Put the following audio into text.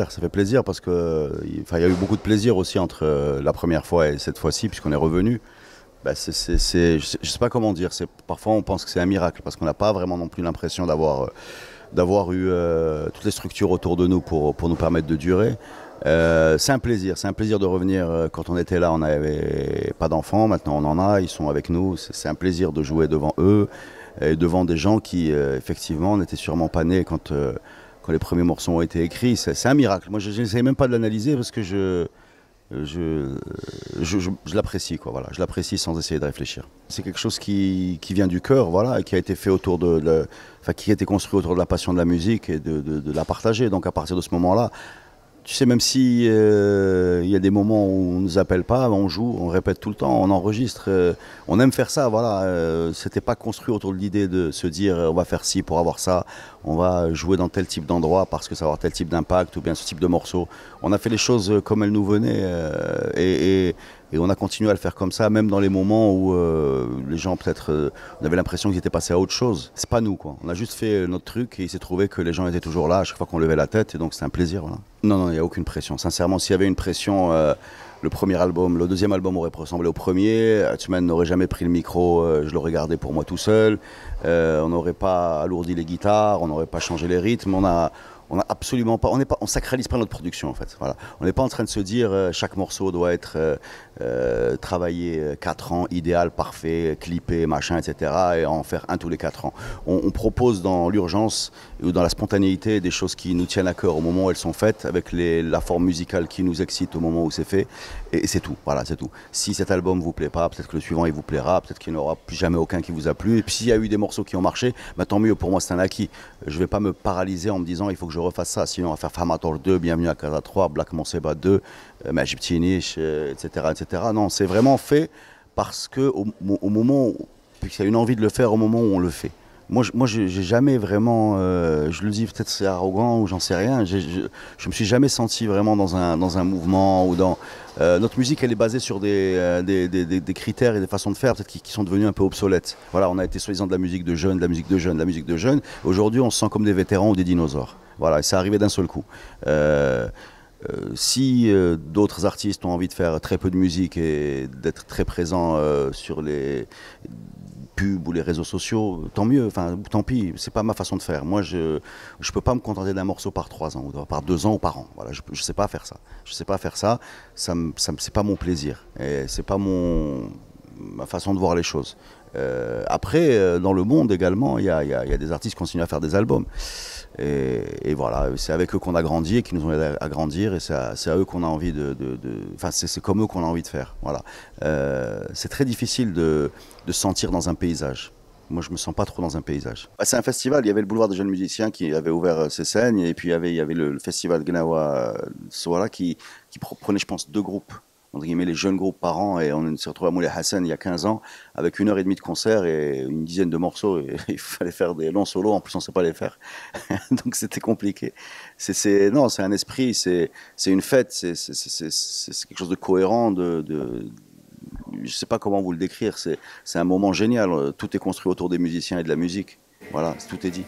Ça fait plaisir parce que, il y a eu beaucoup de plaisir aussi entre la première fois et cette fois-ci, puisqu'on est revenu. Bah, je sais pas comment dire, parfois on pense que c'est un miracle parce qu'on n'a pas vraiment non plus l'impression d'avoir eu toutes les structures autour de nous pour nous permettre de durer. C'est un plaisir de revenir. Quand on était là, on n'avait pas d'enfants, maintenant on en a, ils sont avec nous. C'est un plaisir de jouer devant eux et devant des gens qui, effectivement, n'étaient sûrement pas nés quand les premiers morceaux ont été écrits. C'est un miracle. Moi, je n'essaie même pas de l'analyser parce que je l'apprécie, quoi. Voilà. Je l'apprécie sans essayer de réfléchir. C'est quelque chose qui vient du cœur, voilà, et qui a été fait qui a été construit autour de la passion de la musique et de la partager. Donc à partir de ce moment-là, tu sais, même si y a des moments où on nous appelle pas, on joue, on répète tout le temps, on enregistre. On aime faire ça, voilà. C'était pas construit autour de l'idée de se dire on va faire ci pour avoir ça, on va jouer dans tel type d'endroit parce que ça va avoir tel type d'impact ou bien ce type de morceau. On a fait les choses comme elles nous venaient et on a continué à le faire comme ça, même dans les moments où les gens peut-être on avait l'impression qu'ils étaient passés à autre chose. C'est pas nous, quoi. On a juste fait notre truc et il s'est trouvé que les gens étaient toujours là à chaque fois qu'on levait la tête et donc c'est un plaisir, voilà. Non, il n'y a aucune pression. Sincèrement, s'il y avait une pression, le deuxième album aurait ressemblé au premier. Atman n'aurait jamais pris le micro, je l'aurais gardé pour moi tout seul. On n'aurait pas alourdi les guitares, on n'aurait pas changé les rythmes. On a absolument pas, on sacralise pas notre production en fait. Voilà. On n'est pas en train de se dire chaque morceau doit être travaillé 4 ans, idéal, parfait, clippé, machin, etc. et en faire un tous les 4 ans. On propose dans l'urgence ou dans la spontanéité des choses qui nous tiennent à cœur au moment où elles sont faites, avec la forme musicale qui nous excite au moment où c'est fait, et c'est tout. Voilà, c'est tout. Si cet album vous plaît pas, peut-être que le suivant il vous plaira, peut-être qu'il n'y en aura plus jamais aucun qui vous a plu. Et puis s'il y a eu des morceaux qui ont marché, bah, tant mieux. Pour moi c'est un acquis. Je vais pas me paralyser en me disant il faut que je refasse ça, sinon on va faire Famator 2, Bienvenue à Casa 3, Black Monseba 2, Majib Tinish, etc. Non, c'est vraiment fait parce que au moment où il y a une envie de le faire au moment où on le fait. Moi, j'ai jamais vraiment, je le dis peut-être c'est arrogant ou j'en sais rien, je me suis jamais senti vraiment dans un mouvement ou dans... notre musique, elle est basée sur des critères et des façons de faire peut-être qui sont devenus un peu obsolètes. Voilà, on a été soi-disant de la musique de jeunes, de la musique de jeunes, de la musique de jeunes. Aujourd'hui, on se sent comme des vétérans ou des dinosaures. Voilà, et c'est arrivé d'un seul coup. Si d'autres artistes ont envie de faire très peu de musique et d'être très présents sur les pubs ou les réseaux sociaux, tant mieux, enfin tant pis, c'est pas ma façon de faire. Moi je peux pas me contenter d'un morceau par 3 ans ou par 2 ans ou par an. Voilà, je sais pas faire ça. Je sais pas faire ça, c'est pas mon plaisir et c'est pas ma façon de voir les choses. Après, dans le monde également, il y a des artistes qui continuent à faire des albums. Et voilà, c'est avec eux qu'on a grandi et qui nous ont aidé à grandir. Et c'est à eux qu'on a envie enfin, c'est comme eux qu'on a envie de faire. Voilà. C'est très difficile de se sentir dans un paysage. Moi, je me sens pas trop dans un paysage. C'est un festival. Il y avait le boulevard des jeunes musiciens qui avait ouvert ses scènes. Et puis, il y avait le festival Gnawa Soara qui prenait, je pense, 2 groupes. Entre guillemets, les jeunes groupes par an, et on s'est retrouvé à Moulay Hassan il y a 15 ans avec 1h30 de concert et une dizaine de morceaux, et il fallait faire des longs solos, en plus on ne sait pas les faire, donc c'était compliqué. Non, c'est un esprit, c'est une fête, c'est quelque chose de cohérent, je ne sais pas comment vous le décrire, c'est un moment génial, tout est construit autour des musiciens et de la musique, voilà, tout est dit.